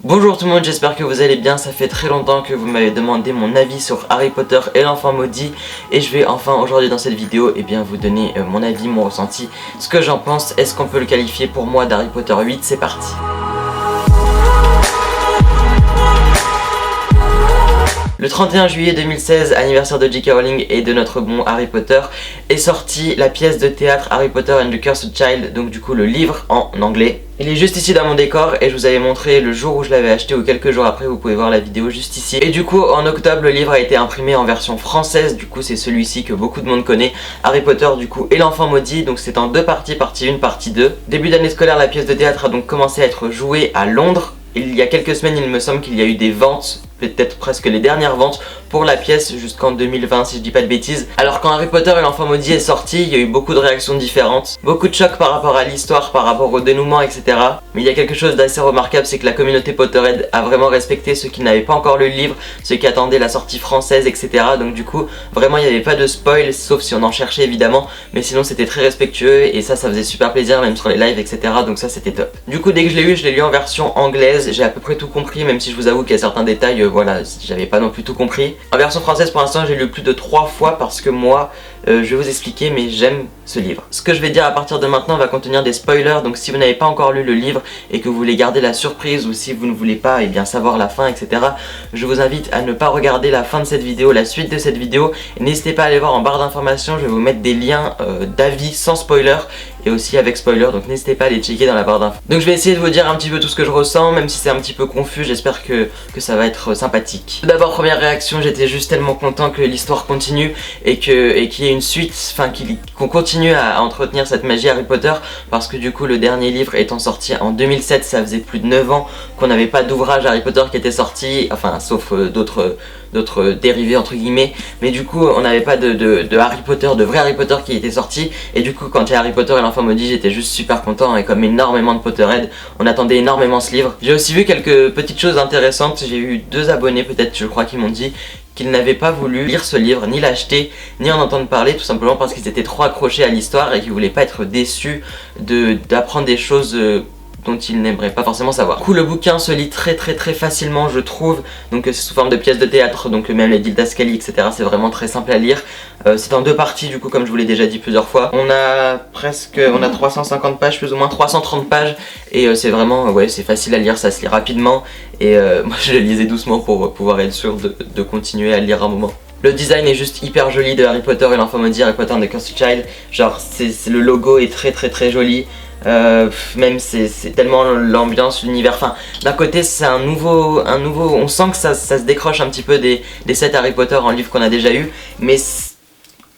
Bonjour tout le monde, j'espère que vous allez bien. Ça fait très longtemps que vous m'avez demandé mon avis sur Harry Potter et l'enfant maudit. Et je vais enfin aujourd'hui dans cette vidéo vous donner mon avis, mon ressenti, ce que j'en pense. Est-ce qu'on peut le qualifier pour moi d'Harry Potter 8? C'est parti. Le 31 juillet 2016, anniversaire de J.K. Rowling et de notre bon Harry Potter, est sortie la pièce de théâtre Harry Potter and the Cursed Child, donc du coup le livre en anglais. Il est juste ici dans mon décor et je vous avais montré le jour où je l'avais acheté ou quelques jours après, vous pouvez voir la vidéo juste ici. Et du coup en octobre le livre a été imprimé en version française, du coup c'est celui-ci que beaucoup de monde connaît, Harry Potter du coup et l'enfant maudit, donc c'est en deux parties, partie 1, partie 2. Début d'année scolaire, la pièce de théâtre a donc commencé à être jouée à Londres. Il y a quelques semaines il me semble qu'il y a eu des ventes, peut-être presque les dernières ventes pour la pièce jusqu'en 2020 si je dis pas de bêtises. Alors quand Harry Potter et l'enfant maudit est sorti, il y a eu beaucoup de réactions différentes, beaucoup de chocs par rapport à l'histoire, par rapport au dénouement, etc. Mais il y a quelque chose d'assez remarquable, c'est que la communauté Potterhead a vraiment respecté ceux qui n'avaient pas encore lu le livre, ceux qui attendaient la sortie française, etc. Donc du coup vraiment il n'y avait pas de spoil, sauf si on en cherchait évidemment, mais sinon c'était très respectueux et ça faisait super plaisir même sur les lives, etc. Donc ça c'était top. Du coup dès que je l'ai lu en version anglaise, j'ai à peu près tout compris, même si je vous avoue qu'il y a certains détails, voilà, j'avais pas non plus tout compris. En version française pour l'instant j'ai lu plus de 3 fois parce que moi je vais vous expliquer, mais j'aime ce livre. Ce que je vais dire à partir de maintenant va contenir des spoilers, donc si vous n'avez pas encore lu le livre et que vous voulez garder la surprise, ou si vous ne voulez pas savoir la fin, etc. je vous invite à ne pas regarder la fin de cette vidéo, la suite de cette vidéo, et n'hésitez pas à aller voir en barre d'informations, je vais vous mettre des liens d'avis sans spoiler et aussi avec spoiler, donc n'hésitez pas à les checker dans la barre d'infos. Donc je vais essayer de vous dire un petit peu tout ce que je ressens, même si c'est un petit peu confus, j'espère que ça va être sympathique. Tout d'abord, première réaction, j'étais juste tellement content que l'histoire continue et qu'il y ait une suite, enfin qu'on continue à entretenir cette magie Harry Potter, parce que du coup le dernier livre étant sorti en 2007, ça faisait plus de 9 ans qu'on n'avait pas d'ouvrage Harry Potter qui était sorti, enfin sauf d'autres dérivés entre guillemets, mais du coup on n'avait pas de Harry Potter, de vrai Harry Potter qui était sorti, et du coup quand il y a Harry Potter et l'enfant maudit j'étais juste super content, et comme énormément de Potterhead on attendait énormément ce livre. J'ai aussi vu quelques petites choses intéressantes, j'ai eu 2 abonnés peut-être je crois qui m'ont dit qu'ils n'avaient pas voulu lire ce livre, ni l'acheter, ni en entendre parler, tout simplement parce qu'ils étaient trop accrochés à l'histoire et qu'ils voulaient pas être déçus d'apprendre des choses dont ils n'aimeraient pas forcément savoir. Du coup le bouquin se lit très facilement je trouve, donc c'est sous forme de pièces de théâtre, donc même les didascalies, etc. c'est vraiment très simple à lire. C'est en 2 parties du coup comme je vous l'ai déjà dit plusieurs fois. On a 350 pages, plus ou moins 330 pages, et c'est vraiment, ouais, c'est facile à lire, ça se lit rapidement, et moi je le lisais doucement pour pouvoir être sûr de continuer à le lire un moment. Le design est juste hyper joli de Harry Potter et l'enfant maudit, Harry Potter and the Cursed Child, genre le logo est très joli. Même c'est tellement l'ambiance, l'univers, enfin d'un côté c'est un nouveau, on sent que ça se décroche un petit peu des 7 Harry Potter en livre qu'on a déjà eu, mais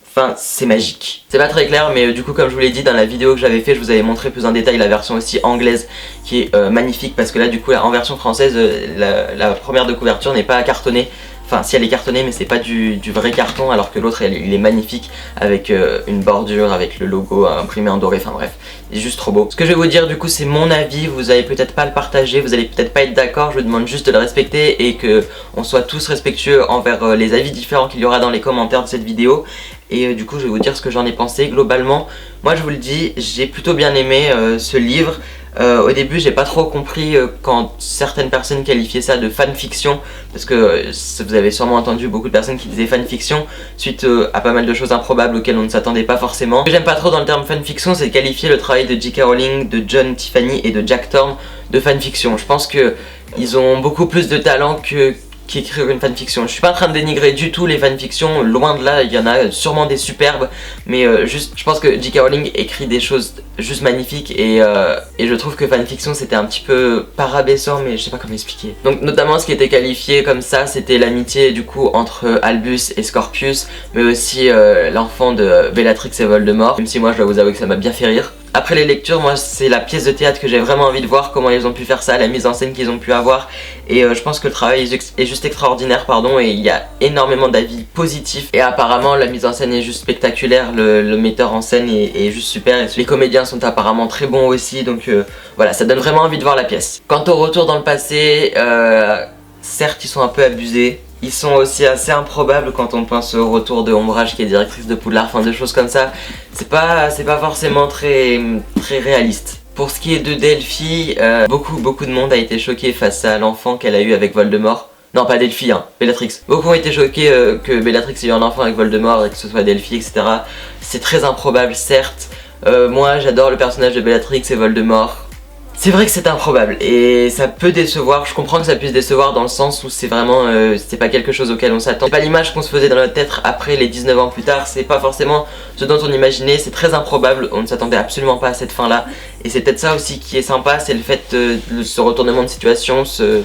enfin c'est magique. C'est pas très clair, mais du coup comme je vous l'ai dit dans la vidéo que j'avais fait, je vous avais montré plus en détail la version aussi anglaise qui est magnifique, parce que là du coup en version française la première de couverture n'est pas cartonnée. Enfin si elle est cartonnée, mais c'est pas du vrai carton, alors que l'autre il est magnifique avec une bordure, avec le logo imprimé en doré, enfin bref, il est juste trop beau. Ce que je vais vous dire du coup c'est mon avis, vous allez peut-être pas le partager, vous allez peut-être pas être d'accord, je vous demande juste de le respecter et que on soit tous respectueux envers les avis différents qu'il y aura dans les commentaires de cette vidéo. Et du coup je vais vous dire ce que j'en ai pensé. Globalement, moi je vous le dis, j'ai plutôt bien aimé ce livre. Au début j'ai pas trop compris quand certaines personnes qualifiaient ça de fanfiction, parce que vous avez sûrement entendu beaucoup de personnes qui disaient fanfiction suite à pas mal de choses improbables auxquelles on ne s'attendait pas forcément. Ce que j'aime pas trop dans le terme fanfiction, c'est qualifier le travail de J.K. Rowling, de John Tiffany et de Jack Thorne de fanfiction. Je pense que ils ont beaucoup plus de talent qu'écrire une fanfiction. Je suis pas en train de dénigrer du tout les fanfictions, loin de là, il y en a sûrement des superbes, mais juste je pense que J.K. Rowling écrit des choses juste magnifiques, et je trouve que fanfiction c'était un petit peu pas rabaissant, mais je sais pas comment expliquer. Donc notamment ce qui était qualifié comme ça, c'était l'amitié du coup entre Albus et Scorpius, mais aussi l'enfant de Bellatrix et Voldemort, même si moi je dois vous avouer que ça m'a bien fait rire. Après les lectures, moi c'est la pièce de théâtre que j'ai vraiment envie de voir, comment ils ont pu faire ça, la mise en scène qu'ils ont pu avoir, et je pense que le travail est juste extraordinaire, pardon, et il y a énormément d'avis positifs, et apparemment la mise en scène est juste spectaculaire, le metteur en scène est juste super, et les comédiens sont apparemment très bons aussi, donc voilà, ça donne vraiment envie de voir la pièce. Quant au retour dans le passé, certes ils sont un peu abusés, ils sont aussi assez improbables quand on pense au retour de Ombrage qui est directrice de Poudlard, enfin de choses comme ça. C'est pas forcément très réaliste. Pour ce qui est de Delphi, beaucoup de monde a été choqué face à l'enfant qu'elle a eu avec Voldemort. Non, pas Delphi, hein, Bellatrix. Beaucoup ont été choqués que Bellatrix ait eu un enfant avec Voldemort et que ce soit Delphi, etc. C'est très improbable, certes. Moi, j'adore le personnage de Bellatrix et Voldemort. C'est vrai que c'est improbable et ça peut décevoir. Je comprends que ça puisse décevoir dans le sens où c'est vraiment c'est pas quelque chose auquel on s'attend. C'est pas l'image qu'on se faisait dans notre tête après les 19 ans plus tard. C'est pas forcément ce dont on imaginait. C'est très improbable. On ne s'attendait absolument pas à cette fin là. Et c'est peut-être ça aussi qui est sympa. C'est le fait ce retournement de situation, ce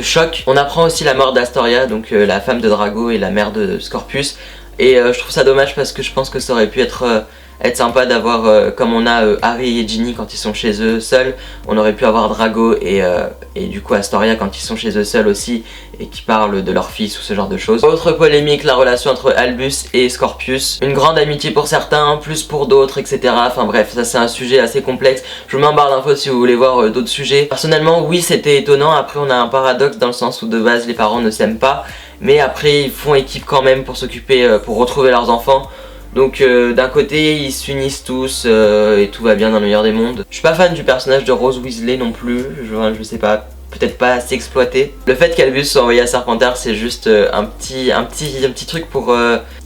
choc. On apprend aussi la mort d'Astoria, donc la femme de Drago et la mère de Scorpius. Et je trouve ça dommage parce que je pense que ça aurait pu être sympa d'avoir, comme on a Harry et Ginny quand ils sont chez eux seuls, on aurait pu avoir Drago et du coup Astoria quand ils sont chez eux seuls aussi et qui parlent de leur fils ou ce genre de choses. Autre polémique, la relation entre Albus et Scorpius. Une grande amitié pour certains, plus pour d'autres, etc. Enfin bref, ça c'est un sujet assez complexe. Je vous mets en barre d'infos si vous voulez voir d'autres sujets. Personnellement, oui, c'était étonnant. Après, on a un paradoxe dans le sens où de base les parents ne s'aiment pas, mais après ils font équipe quand même pour s'occuper, pour retrouver leurs enfants. Donc d'un côté ils s'unissent tous et tout va bien dans le meilleur des mondes. Je suis pas fan du personnage de Rose Weasley non plus, je sais pas, peut-être pas assez exploité. Le fait qu'Albus soit envoyé à Serpentard, c'est juste un petit truc pour...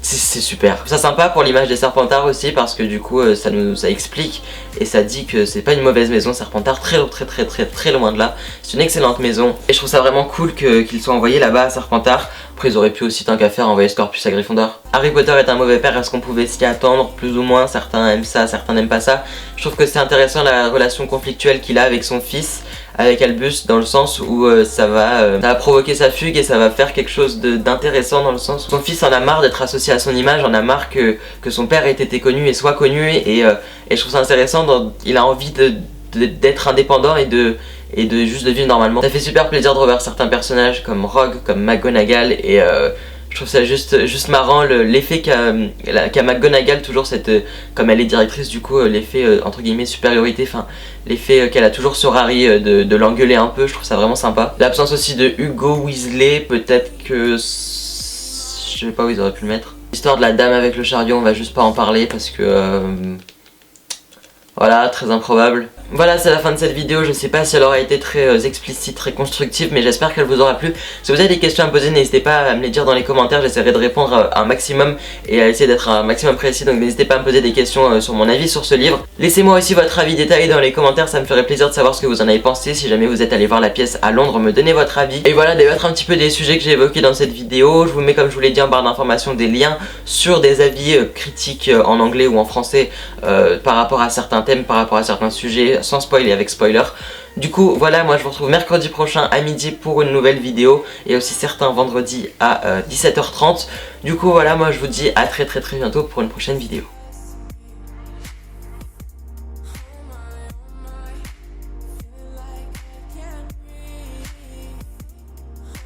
c'est super. C'est sympa pour l'image des Serpentards aussi parce que du coup ça explique et ça dit que c'est pas une mauvaise maison Serpentard, très loin de là. C'est une excellente maison et je trouve ça vraiment cool qu'ils soient envoyés là-bas à Serpentard. Après ils auraient pu aussi tant qu'à faire envoyer Scorpius à Gryffondor. Harry Potter est un mauvais père, est-ce qu'on pouvait s'y attendre plus ou moins? Certains aiment ça, certains n'aiment pas ça. Je trouve que c'est intéressant la relation conflictuelle qu'il a avec son fils, avec Albus, dans le sens où ça va provoquer sa fugue et ça va faire quelque chose d'intéressant dans le sens où son fils en a marre d'être associé à son image, en a marre que son père ait été connu et soit connu et je trouve ça intéressant, il a envie d'être indépendant et de juste de vivre normalement. Ça fait super plaisir de revoir certains personnages comme Rogue, comme McGonagall et je trouve ça juste marrant l'effet qu'a McGonagall, toujours cette, comme elle est directrice du coup, l'effet entre guillemets supériorité, enfin l'effet qu'elle a toujours sur Harry de l'engueuler un peu, je trouve ça vraiment sympa. L'absence aussi de Hugo Weasley, peut-être que... je sais pas où ils auraient pu le mettre. L'histoire de la dame avec le chariot, on va juste pas en parler parce que... voilà, très improbable. Voilà, c'est la fin de cette vidéo. Je sais pas si elle aura été très explicite, très constructive, mais j'espère qu'elle vous aura plu. Si vous avez des questions à me poser, n'hésitez pas à me les dire dans les commentaires. J'essaierai de répondre un maximum et à essayer d'être un maximum précis. Donc n'hésitez pas à me poser des questions sur mon avis sur ce livre. Laissez-moi aussi votre avis détaillé dans les commentaires, ça me ferait plaisir de savoir ce que vous en avez pensé. Si jamais vous êtes allé voir la pièce à Londres, me donnez votre avis. Et voilà, débattre un petit peu des sujets que j'ai évoqués dans cette vidéo. Je vous mets, comme je vous l'ai dit, en barre d'informations des liens sur des avis critiques en anglais ou en français par rapport à certains thèmes, par rapport à certains sujets, sans spoil et avec spoiler. Du coup voilà, moi je vous retrouve mercredi prochain à midi pour une nouvelle vidéo et aussi certains vendredis à 17h30. Du coup voilà, moi je vous dis à très bientôt pour une prochaine vidéo.